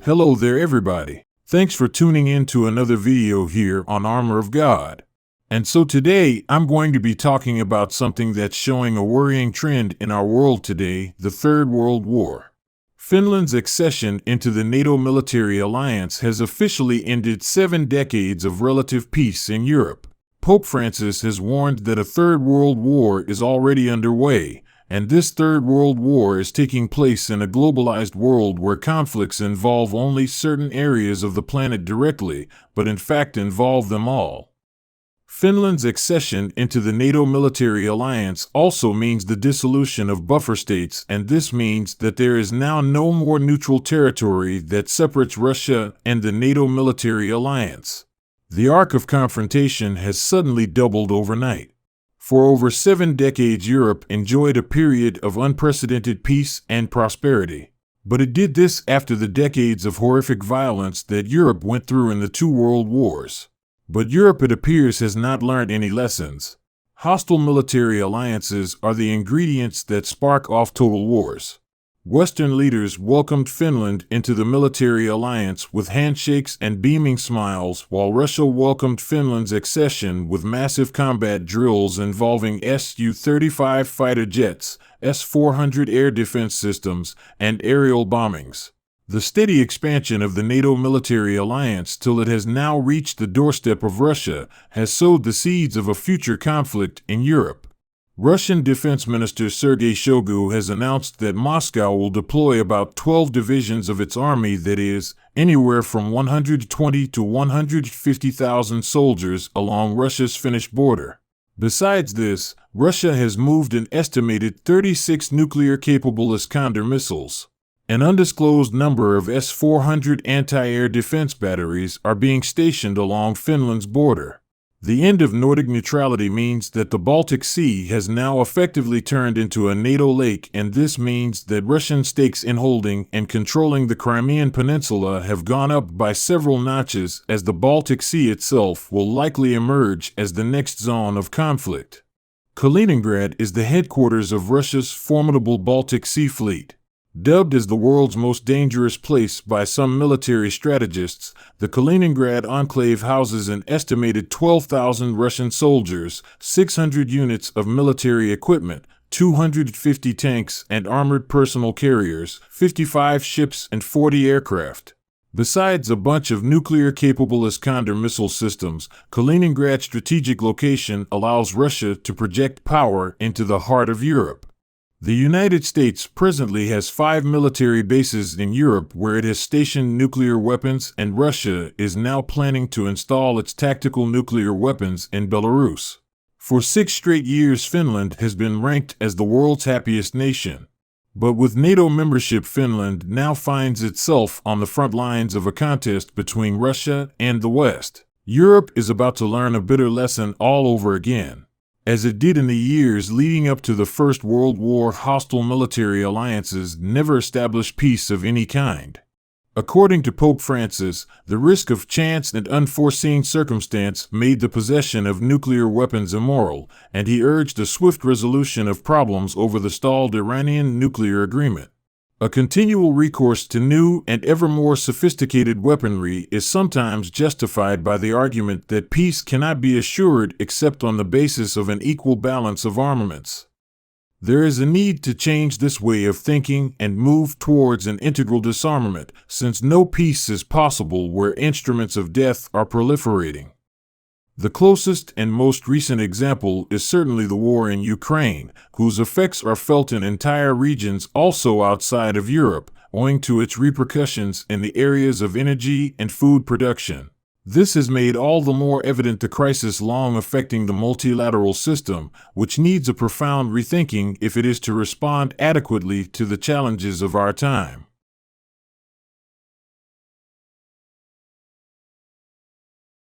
Hello there everybody. Thanks for tuning in to another video here on Armor of God. And so today I'm going to be talking about something that's showing a worrying trend in our world today, the Third World War. Finland's accession into the NATO military alliance has officially ended 7 decades of relative peace in Europe. Pope Francis has warned that a Third World War is already underway, and this Third World War is taking place in a globalized world where conflicts involve only certain areas of the planet directly, but in fact involve them all. Finland's accession into the NATO military alliance also means the dissolution of buffer states, and this means that there is now no more neutral territory that separates Russia and the NATO military alliance. The arc of confrontation has suddenly doubled overnight. For over 7 decades, Europe enjoyed a period of unprecedented peace and prosperity. But it did this after the decades of horrific violence that Europe went through in the 2 world wars. But Europe, it appears, has not learned any lessons. Hostile military alliances are the ingredients that spark off total wars. Western leaders welcomed Finland into the military alliance with handshakes and beaming smiles, while Russia welcomed Finland's accession with massive combat drills involving Su-35 fighter jets, S-400 air defense systems, and aerial bombings. The steady expansion of the NATO military alliance till it has now reached the doorstep of Russia has sowed the seeds of a future conflict in Europe. Russian Defense Minister Sergei Shoigu has announced that Moscow will deploy about 12 divisions of its army, that is, anywhere from 120 to 150,000 soldiers along Russia's Finnish border. Besides this, Russia has moved an estimated 36 nuclear-capable Iskander missiles. An undisclosed number of S-400 anti-air defense batteries are being stationed along Finland's border. The end of Nordic neutrality means that the Baltic Sea has now effectively turned into a NATO lake, and this means that Russian stakes in holding and controlling the Crimean Peninsula have gone up by several notches, as the Baltic Sea itself will likely emerge as the next zone of conflict. Kaliningrad is the headquarters of Russia's formidable Baltic Sea Fleet. Dubbed as the world's most dangerous place by some military strategists, the Kaliningrad enclave houses an estimated 12,000 Russian soldiers, 600 units of military equipment, 250 tanks and armored personnel carriers, 55 ships and 40 aircraft. Besides a bunch of nuclear-capable Iskander missile systems, Kaliningrad's strategic location allows Russia to project power into the heart of Europe. The United States presently has 5 military bases in Europe where it has stationed nuclear weapons, and Russia is now planning to install its tactical nuclear weapons in Belarus. For 6 straight years, Finland has been ranked as the world's happiest nation. But with NATO membership, Finland now finds itself on the front lines of a contest between Russia and the West. Europe is about to learn a bitter lesson all over again. As it did in the years leading up to the First World War, hostile military alliances never established peace of any kind. According to Pope Francis, the risk of chance and unforeseen circumstance made the possession of nuclear weapons immoral, and he urged a swift resolution of problems over the stalled Iranian nuclear agreement. A continual recourse to new and ever more sophisticated weaponry is sometimes justified by the argument that peace cannot be assured except on the basis of an equal balance of armaments. There is a need to change this way of thinking and move towards an integral disarmament, since no peace is possible where instruments of death are proliferating. The closest and most recent example is certainly the war in Ukraine, whose effects are felt in entire regions also outside of Europe, owing to its repercussions in the areas of energy and food production. This has made all the more evident the crisis long affecting the multilateral system, which needs a profound rethinking if it is to respond adequately to the challenges of our time.